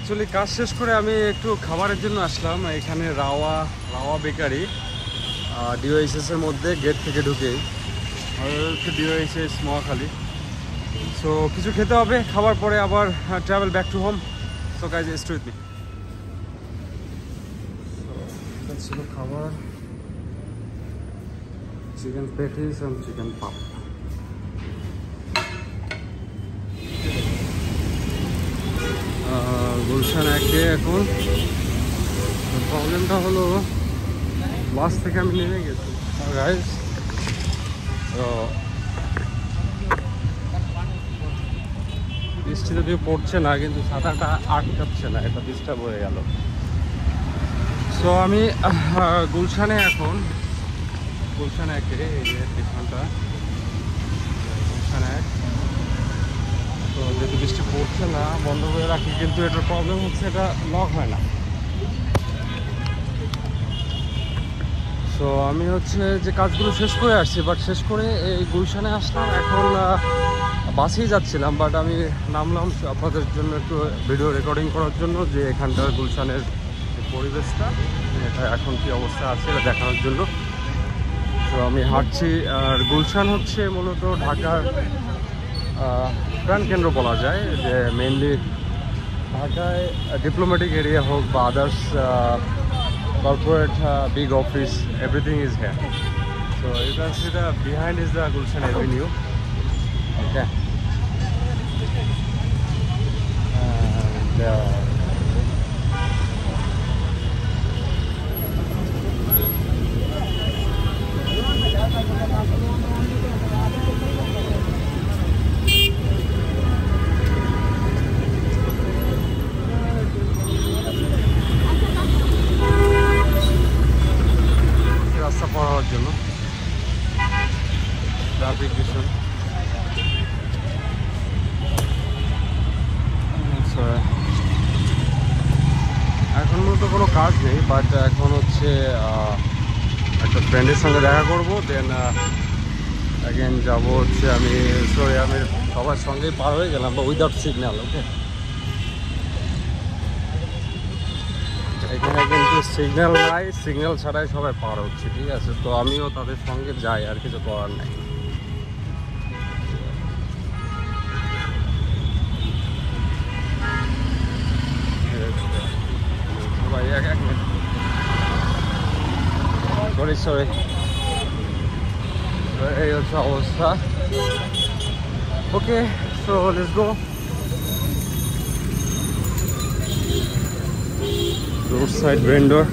Actually কাজ শেষ করে আমি একটু খাবারের জন্য আসলাম এখানে রাওয়া বেকারি ডিওএইচএস এর মধ্যে গেট থেকে ঢুকেই ডিওএইচএস মহাখালী। সো কিছু খেতে হবে, খাবার পরে আবার travel back to home. So guys stay with me. এটা ছিল খাবার, চিকেন প্যাটিস অ্যান্ড চিকেন পাপ। গুলশান একে এখন প্রবলেমটা হলো বাস থেকে আমি নেমে গেছি গাইজ। তো বৃষ্টি যদিও পড়ছে না, কিন্তু ছাতাটা আটকাচ্ছে না, এটা ডিস্টার্ব হয়ে গেল। সো আমি গুলশানে এখন, গুলশান একে এই যে স্টেশনটা গুলশান এক। তো যেহেতু বৃষ্টি পড়ছে না বন্ধ করে রাখি, কিন্তু এটার প্রবলেম হচ্ছে এটা লক হয় না। সো আমি হচ্ছে যে কাজগুলো শেষ করে আসছি, বাট শেষ করে এই গুলশানে আসলাম। এখন বাসেই যাচ্ছিলাম, বাট আমি নামলাম আপনাদের জন্য একটু ভিডিও রেকর্ডিং করার জন্য, যে এখানকার গুলশানের পরিবেশটা এটা এখন কি অবস্থা আছে এটা দেখানোর জন্য। তো আমি হাঁটছি। আর গুলশান হচ্ছে মূলত ঢাকার প্রাণকেন্দ্র বলা যায়, যে মেনলি ঢাকায় ডিপ্লোম্যাটিক এরিয়া হোক বা others corporate big office, everything is here. So you can see the behind is the Gulshan Avenue. Okay. And রাস্তা পাওয়ার জন্য ট্রাফিক ভিশন। এখন মূলত কোনো কাজ নেই, বাট এখন হচ্ছে একটা ফ্রেন্ডের সঙ্গে দেখা করবো, দেন অ্যাগেন যাবো হচ্ছে আমি সবার সঙ্গেই পার হয়ে গেলাম, বা উইদাউট সিগন্যাল। ওকে, এখানে কিন্তু সিগন্যাল নাই, সিগন্যাল ছাড়াই সবাই পার হচ্ছে, ঠিক আছে। তো আমিও তাদের সঙ্গে যাই, আর কিছু করার নাই। সবাই এক মিনিট, সরি এই হচ্ছে অবস্থা। Okay, so let's go. Road side vendor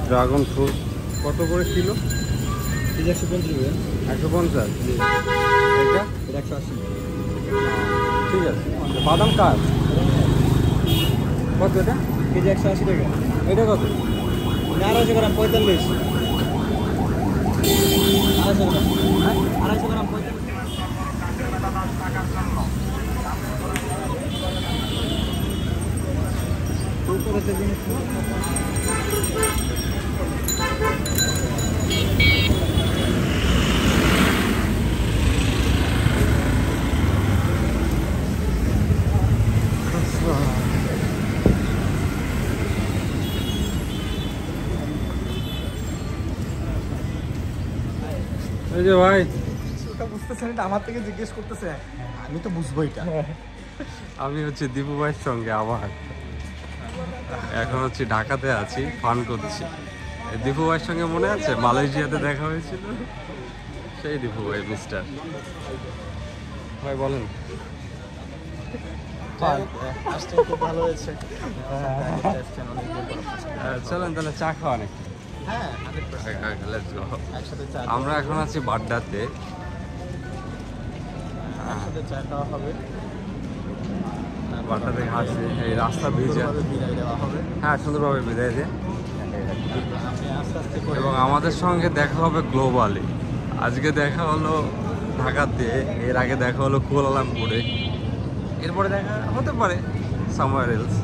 dragon fruit কত করে কিলো? 150। 150? এটা 180। ঠিক আছে। বাদাম কার কত? এটা কেজি 180 টাকা। এটা কত? 250 গ্রাম 45। 250 গ্রাম 250 গ্রাম 45। এই যে ভাই, ওটা বুঝতেছেন, এটা আমার থেকে জিজ্ঞেস করতেছে, আমি তো বুঝবো এটা। আমি হচ্ছে দীপু ভাইয়ের সঙ্গে আবার এখন হচ্ছে ঢাকাতে আছি, ফান করছি। দীপু ভাইয়ের সঙ্গে মনে আছে মালয়েশিয়াতে দেখা হয়েছিল? সেই দীপু ভাই, মিস্টার ভাই বলেন। আসতে খুব ভালো হয়েছে। চলেন তাহলে চা খাওয়া নাকি? হ্যাঁ, আমরা এখন আছি বাড্ডাতে, একসাথে চা খাওয়া হবে। বাড্ডা থেকে আসছি, এই রাস্তা ভিজে, বিদায় দেওয়া হবে। হ্যাঁ সুন্দরভাবে বিদায় দিয়ে। আমি আস্তে আস্তে এবং আমাদের সঙ্গে দেখা হবে গ্লোবালি। আজকে দেখা হলো ঢাকাতে, এর আগে দেখা হলো কুয়ালালামপুরে, এরপরে দেখা হতে পারে সামওয়্যার এলস।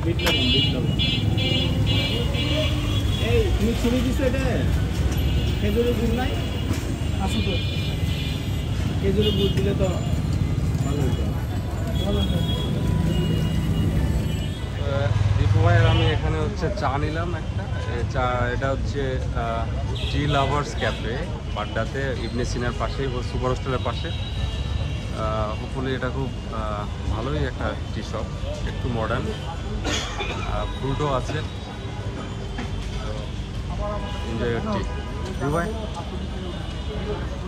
বিট লবণ এই তুমি ছবি দিছো এটা খেজুরের গুড় নাই আসো তো খেজুরের গুড় দিলে তো ভালো হতো দীপু ভাইয়ের আমি এখানে হচ্ছে চা নিলাম একটা চা এটা হচ্ছে টি লাভার্স ক্যাফে বাড্ডাতে ইবনে সিনার পাশেই সুপার হোস্টেলের পাশে হোপফুলি এটা খুব ভালোই একটা টি শপ একটু মডার্ন ফ্রুটও আছে এনজয় টি দীপু ভাই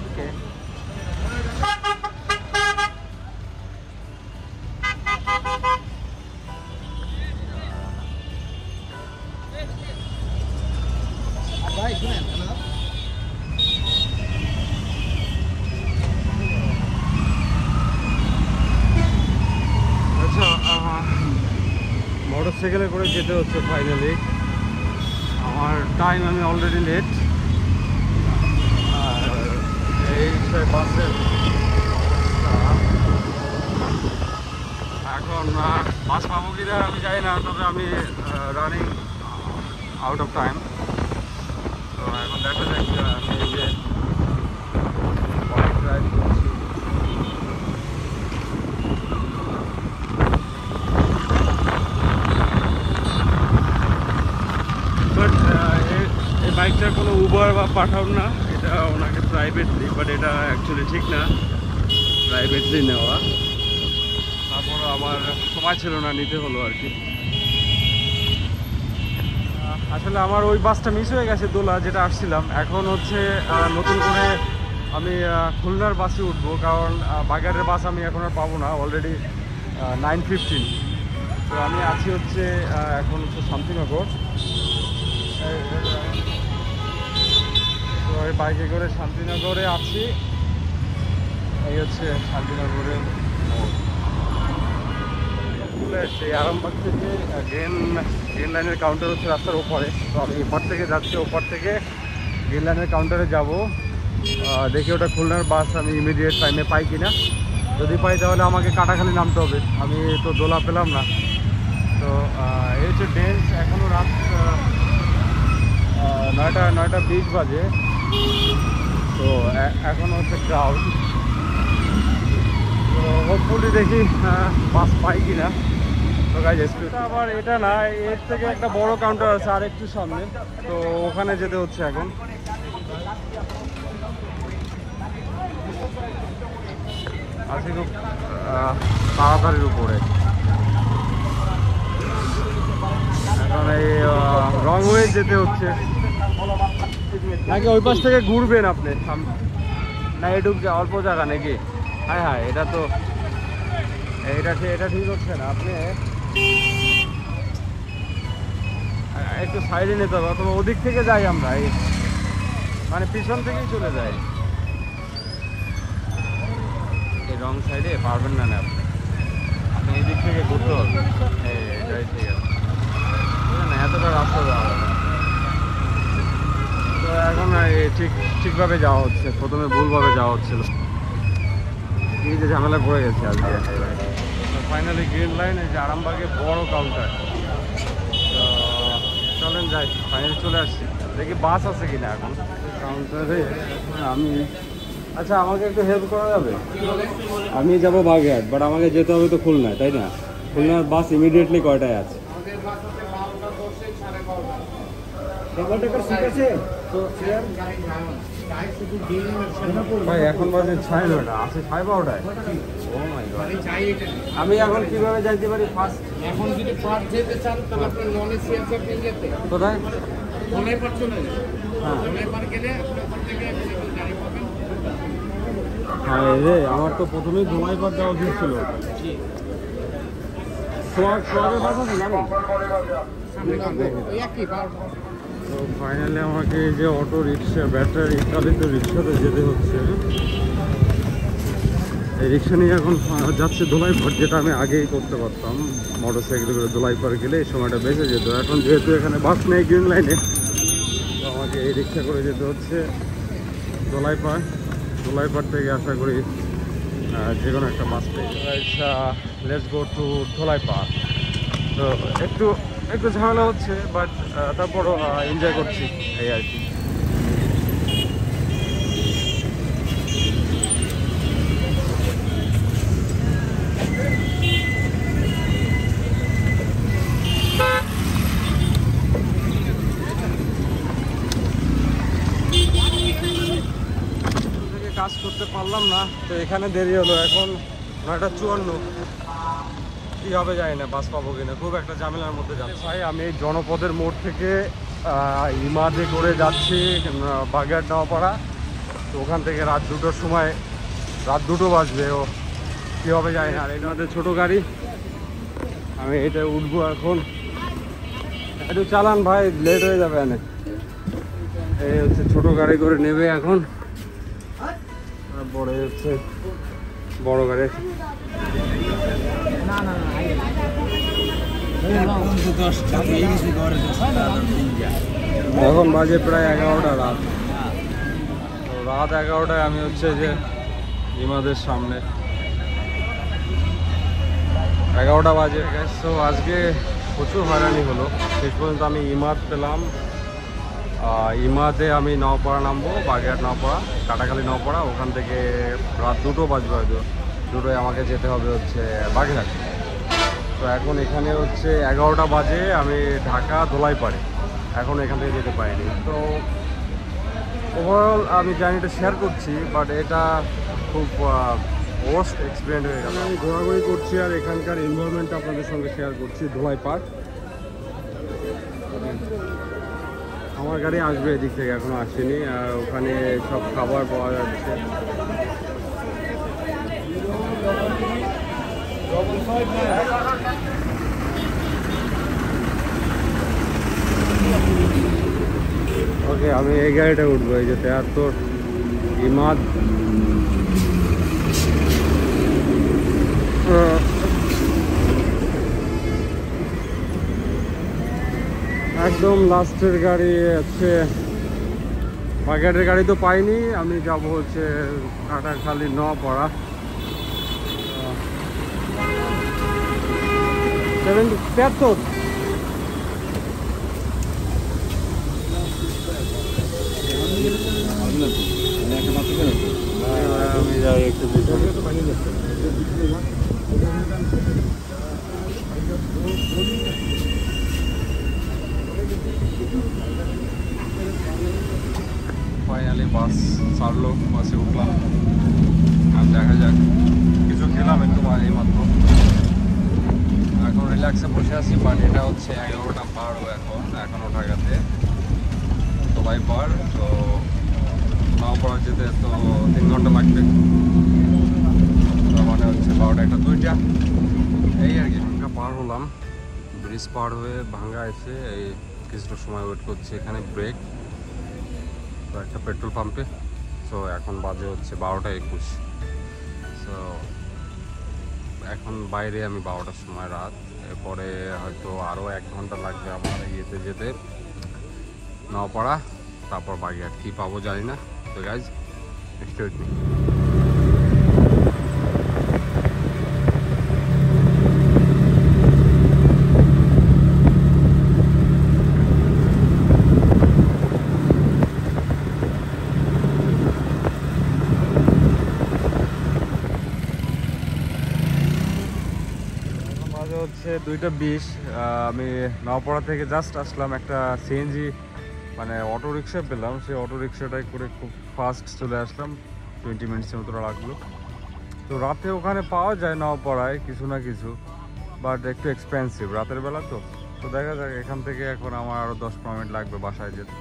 ওকে ভাই শুনেন আচ্ছা মোটর সাইকেলে করে যেতে হচ্ছে ফাইনালি আমার টাইম আমি অলরেডি লেট আর এই বাসের এখন বাস পাবো কিনা আমি জানি না তবে আমি রানিং আউট অফ টাইম তো এখন দেখা যাক আমি এই যে বাইক রাইড করছি বাট এই বাইকটা কোনো উবার বা পাঠাও না এটা ওনাকে প্রাইভেটলি বাট এটা অ্যাকচুয়ালি ঠিক না প্রাইভেটলি নেওয়া তারপরও আমার সময় ছিল না নিতে হলো আর কি আসলে আমার ওই বাসটা মিস হয়ে গেছে দোলা যেটা আসছিলাম এখন হচ্ছে নতুন করে আমি খুলনার বাসে উঠবো কারণ বাগেরহাটের বাস আমি এখন আর পাবো না অলরেডি 9:15 তো আমি আছি হচ্ছে এখন হচ্ছে শান্তিনগর তো এই বাইকে করে শান্তিনগরে আছি এই হচ্ছে শান্তিনগরের সেই আরামবাগ থেকে গ্রেন লাইনের কাউন্টার হচ্ছে রাস্তার ওপরে তো আমি এপার থেকে যাচ্ছি ওপার থেকে গ্রেন লাইনের কাউন্টারে যাব দেখি ওটা খুলনার বাস আমি ইমিডিয়েট টাইমে পাই কিনা যদি পাই তাহলে আমাকে কাটাখালি নামতে হবে আমি তো দোলা পেলাম না তো এই হচ্ছে ডেন্স এখনও রাত 9:20 বাজে তো এখনও হচ্ছে ক্রাউড তো হোপফুলি দেখি বাস পাই কিনা তো গাইজ আবার এটা না এর থেকে একটা বড় কাউন্টার আছে আর একটু সামনে তো ওখানে যেতে হচ্ছে এখন আছি খুব তাড়াতাড়ির উপরে এখন এই রং ওয়ে যেতে হচ্ছে নাকি ওই পাশ থেকে ঘুরবেন আপনি না এটুক অল্প জায়গা নাকি হ্যাঁ হ্যাঁ এটা তো এটা ঠিক হচ্ছে না আপনি একটু সাইডে নিতে হবে অথবা ওদিক থেকে যাই আমরা মানে পিছন থেকেই চলে যাই এই রং সাইডে পারবেন না আপনি এই দিক থেকে ঘুরতে হবে এটাই ঠিক আছে না এতটা রাস্তা যাওয়া হবে তো এখন ঠিকভাবে যাওয়া হচ্ছে প্রথমে ভুলভাবে যাওয়া হচ্ছিল এই যে ঝামেলা পড়ে গেছে আজকে ফাইনালি গ্রিন লাইন এই যে আরামবাগে বড় কাউন্টার তো চলেন যাই ফাইনালি চলে আসছি দেখি বাস আছে কিনা এখন কাউন্টারে আমি আচ্ছা আমাকে একটু হেল্প করা যাবে আমি যাবো বাগেরহাট বাট আমাকে যেতে হবে তো খুলনায় তাই না খুলনার বাস ইমিডিয়েটলি কয়টায় আছে ভাই এখন বাজে 9:30 আছে 12:30 ও মাই গড আমি এখন কিভাবে যাইতে পারি ফার্স্ট এখন যদি ফার্স্ট যেতে চান তাহলে আপনি নন এসি আছে আপনি যেতে কোথায় ধলাই পার চলে যাবেন হ্যাঁ ধলাই পার গেলে আপনি ওখান থেকে গাড়ি পাবেন হ্যাঁ রে আমার তো প্রথমেই ধোলাই পার যাওয়া উচিত ছিল সোয়াগের বাস আছে জানো ওই একই পার তো ফাইনালি আমাকে এই যে অটো রিক্সা ব্যাটারি চালিত রিক্সাতে যেতে হচ্ছে এই রিক্সা নিয়ে এখন যাচ্ছে ধোলাইপাড় যেটা আমি আগেই করতে পারতাম মোটর সাইকেল করে ধোলাইপাড় গেলে এই সময়টা বেঁচে যেত এখন যেহেতু এখানে বাস নেই গ্রিন লাইনে তো আমাকে এই রিক্সা করে যেতে হচ্ছে ধোলাইপাড় থেকে আশা করি যে কোনো একটা বাস পেয়ে লেটস গো টু ধোলাইপাড় তো একটু একটু ঝামেলা হচ্ছে, বাট তারপরও এনজয় করছি এই আর কি। কাজ করতে পারলাম না, তো এখানে দেরি হলো। এখন 9:54, কি হবে জানি না, বাস পাবো কিনা, খুব একটা ঝামেলার মধ্যে যাচ্ছে ভাই। আমি এই জনপদের মোড় থেকে ইমাদে করে যাচ্ছি বাগেরহাট নওয়াপাড়া। তো ওখান থেকে রাত 2টোর সময়, রাত 2টো বাজবে, ও কী হবে জানি না। আর এটা আমাদের ছোটো গাড়ি, আমি এটা উঠবো এখন। একটু চালান ভাই, লেট হয়ে যাবে এনে। এই হচ্ছে ছোটো গাড়ি করে নেবে এখন, তারপরে হচ্ছে বড় গাড়ি। এখন বাজে প্রায় 11টা রাত। তো রাত 11টায় আমি হচ্ছে যে ইমাদের সামনে, 11টা বাজে। তো আজকে প্রচুর হয়রানি হলো, শেষ পর্যন্ত আমি ইমাদ পেলাম। ইমাদে আমি নওপাড়া নামবো, বাগেরহাট নওপাড়া, কাটাখালী নওপাড়া। ওখান থেকে রাত 2টো বাজবে, হয়তো 2টোয় আমাকে যেতে হবে হচ্ছে বাগেরহাট। তো এখন এখানে হচ্ছে 11টা বাজে, আমি ঢাকা ধোলাইপাড়ে, এখন এখান থেকে যেতে পারিনি। তো ওভারঅল আমি জার্নিটা শেয়ার করছি, বাট এটা খুব ওয়ার্স্ট এক্সপিরিয়েন্স হয়ে গেল। আমি ঘোরাঘুরি করছি আর এখানকার এনভায়রনমেন্টটা আপনাদের সঙ্গে শেয়ার করছি। ধোলাইপাড়, আমার গাড়ি আসবে এদিক থেকে, এখনো আসেনি। আর ওখানে সব খাবার পাওয়া যাচ্ছে। ওকে, আমি এই গাড়িটা উঠবো, এই যে 73 ইমাদ। একদম লাস্টের গাড়ি হচ্ছে বাগেরহাটের গাড়ি, তো পাইনি। আমি যাবো হচ্ছে কাটাখালী নওপাড়া। 73 আমি যাই একটু ফাইনালি বাস ছাড়লো, বাসে উঠলাম। আর দেখা যাক, কিছু খেলাম একটু এই মাত্র, এখন রিল্যাক্সে বসে আছি। বাট এটা হচ্ছে 11টা পার, এখনও ঢাকাতে সবাই পার। তো নওপাড়া যেতে তো 3 ঘন্টা লাগবে, তার মানে হচ্ছে 12টা 1টা 2টা, এই আর কি। ভাঙ্গা পার হলাম, ব্রিজ পার হয়ে ভাঙ্গা এসে এই কিছুটা সময় ওয়েট করছি এখানে, ব্রেক তো একটা পেট্রোল পাম্পে। সো এখন বাজে হচ্ছে 12টা 21। সো এখন বাইরে আমি 12টার সময় রাত, এরপরে হয়তো আরও 1 ঘন্টা লাগবে আমার ইয়েতে যেতে নওপাড়া, তারপর বাগেরহাট। কী পাবো জানি না। তো গাইজ, স্টে উইথ মি। হচ্ছে 2টা 20। আমি নওপাড়া থেকে জাস্ট আসলাম, একটা সিএনজি মানে অটো রিক্সা পেলাম। সেই অটো রিক্সাটাই করে খুব ফাস্ট চলে আসলাম, 20 মিনিটসের মতো লাগলো। তো রাতে ওখানে পাওয়া যায় নওপাড়ায় কিছু না কিছু, বাট একটু এক্সপেন্সিভ রাতের বেলা। তো তো দেখা যাক, এখান থেকে এখন আমার আরও 10-15 মিনিট লাগবে বাসায় যেতে।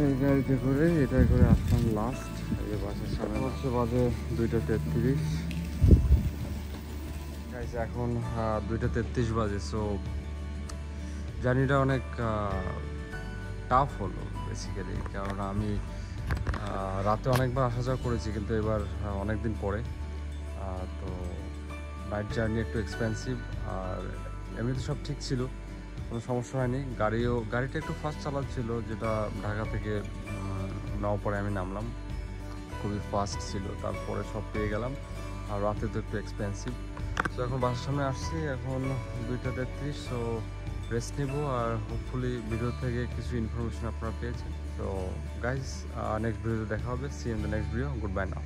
এই গাড়িতে করে এটাই করে আসলাম লাস্ট, এই যে বাসের সামনে হচ্ছে বাজে 2টা 33। এখন 2টা 33 বাজে। সো জার্নিটা অনেক টাফ হলো বেসিক্যালি, কারণ আমি রাতে অনেকবার আসা যাওয়া করেছি, কিন্তু এবার অনেক দিন পরে। তো নাইট জার্নি একটু এক্সপেন্সিভ, আর এমনিতে সব ঠিক ছিল, কোনো সমস্যা হয়নি। গাড়িটা একটু ফাস্ট চালাচ্ছিল, যেটা ঢাকা থেকে নওপাড়ায় আমি নামলাম, খুবই ফাস্ট ছিল। তারপরে সব পেয়ে গেলাম, আর রাতে তো একটু এক্সপেন্সিভ। তো এখন বাসার সামনে আসছি, এখন 2:33। সো রেস্ট নিব আর হোপফুলি ভিডিও থেকে কিছু ইনফরমেশন আপনারা পেয়েছেন। তো গাইজ নেক্সট ভিডিওতে দেখা হবে। See in the next video. Good bye now.